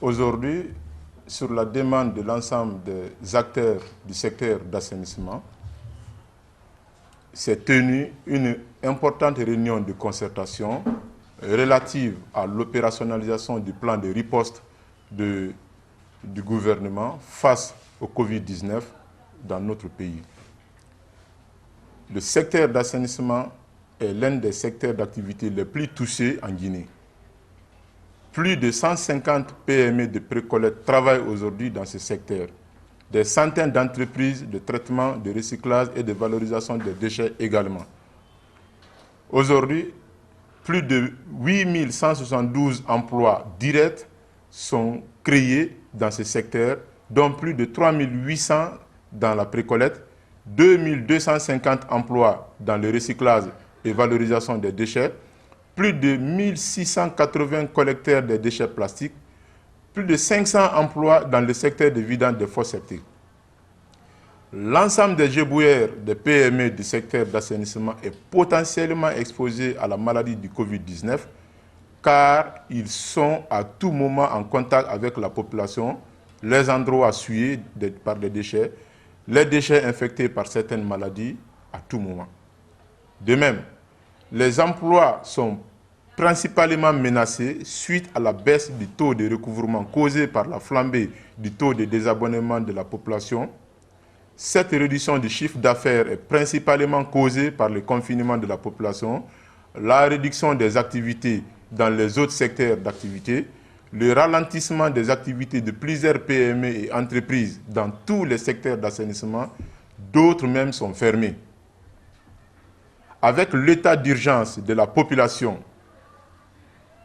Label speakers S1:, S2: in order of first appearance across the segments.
S1: Aujourd'hui, sur la demande de l'ensemble des acteurs du secteur d'assainissement, s'est tenue une importante réunion de concertation relative à l'opérationnalisation du plan de riposte du gouvernement face au Covid-19 dans notre pays. Le secteur d'assainissement est l'un des secteurs d'activité les plus touchés en Guinée. Plus de 150 PME de précollecte travaillent aujourd'hui dans ce secteur. Des centaines d'entreprises de traitement, de recyclage et de valorisation des déchets également. Aujourd'hui, plus de 8172 emplois directs sont créés dans ce secteur, dont plus de 3800 dans la précollecte, 2250 emplois dans le recyclage et valorisation des déchets, plus de 1680 collecteurs de déchets plastiques, plus de 500 emplois dans le secteur de vidange des fosses septiques. L'ensemble des éboueurs des PME du secteur d'assainissement est potentiellement exposé à la maladie du Covid-19 car ils sont à tout moment en contact avec la population, les endroits souillés par les déchets, les déchets infectés par certaines maladies à tout moment. De même, les emplois sont principalement menacés suite à la baisse du taux de recouvrement causé par la flambée du taux de désabonnement de la population. Cette réduction du chiffre d'affaires est principalement causée par le confinement de la population, la réduction des activités dans les autres secteurs d'activité, le ralentissement des activités de plusieurs PME et entreprises dans tous les secteurs d'assainissement, d'autres même sont fermés. Avec l'état d'urgence de la population,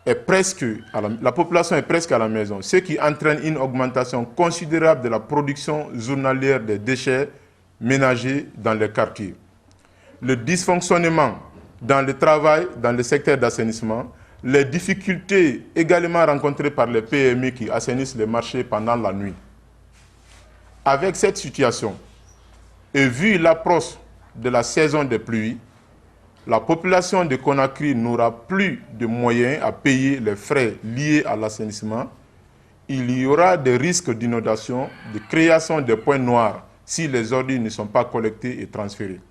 S1: la population est presque à la maison, ce qui entraîne une augmentation considérable de la production journalière des déchets ménagers dans les quartiers. Le dysfonctionnement dans le travail, dans le secteur d'assainissement, les difficultés également rencontrées par les PME qui assainissent les marchés pendant la nuit. Avec cette situation, et vu l'approche de la saison des pluies, la population de Conakry n'aura plus de moyens à payer les frais liés à l'assainissement. Il y aura des risques d'inondation, de création de points noirs si les ordures ne sont pas collectées et transférées.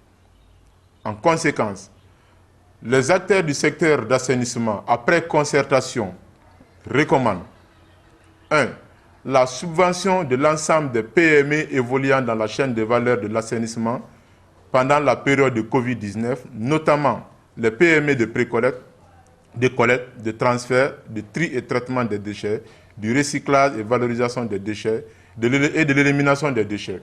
S1: En conséquence, les acteurs du secteur d'assainissement, après concertation, recommandent 1. La subvention de l'ensemble des PME évoluant dans la chaîne de valeur de l'assainissement pendant la période de Covid-19, notamment les PME de précollecte, de collecte, de transfert, de tri et traitement des déchets, du recyclage et valorisation des déchets et de l'élimination des déchets.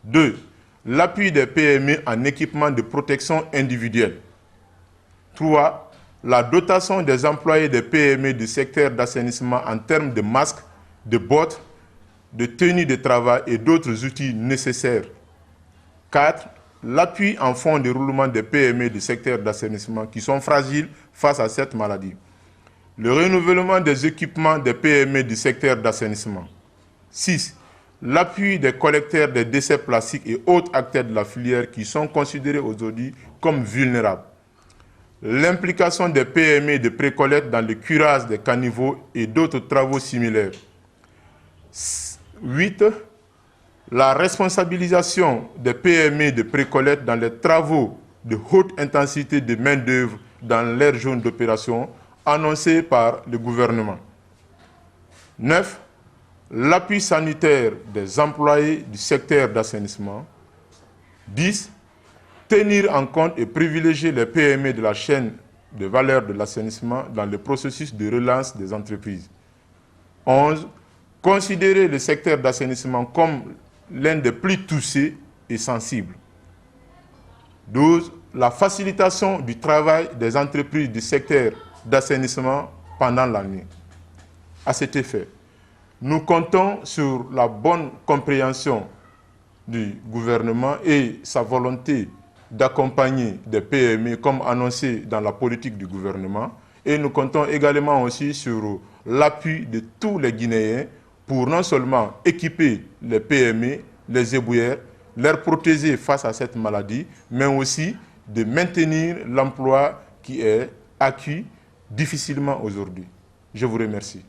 S1: 2. L'appui des PME en équipement de protection individuelle. 3. La dotation des employés des PME du secteur d'assainissement en termes de masques, de bottes, de tenues de travail et d'autres outils nécessaires. 4. L'appui en fonds de roulement des PME du secteur d'assainissement qui sont fragiles face à cette maladie. Le renouvellement des équipements des PME du secteur d'assainissement. 6. L'appui des collecteurs des déchets plastiques et autres acteurs de la filière qui sont considérés aujourd'hui comme vulnérables. L'implication des PME de précollecte dans le curage des caniveaux et d'autres travaux similaires. 8. La responsabilisation des PME de précollecte dans les travaux de haute intensité de main-d'œuvre dans leur zone d'opération annoncée par le gouvernement. 9. L'appui sanitaire des employés du secteur d'assainissement. 10. Tenir en compte et privilégier les PME de la chaîne de valeur de l'assainissement dans le processus de relance des entreprises. 11. Considérer le secteur d'assainissement comme l'un des plus touchés et sensibles. 12. La facilitation du travail des entreprises du secteur d'assainissement pendant la nuit. À cet effet, nous comptons sur la bonne compréhension du gouvernement et sa volonté d'accompagner des PME comme annoncé dans la politique du gouvernement. Et nous comptons également aussi sur l'appui de tous les Guinéens pour non seulement équiper les PME, les éboueurs, leur protéger face à cette maladie, mais aussi de maintenir l'emploi qui est acquis difficilement aujourd'hui. Je vous remercie.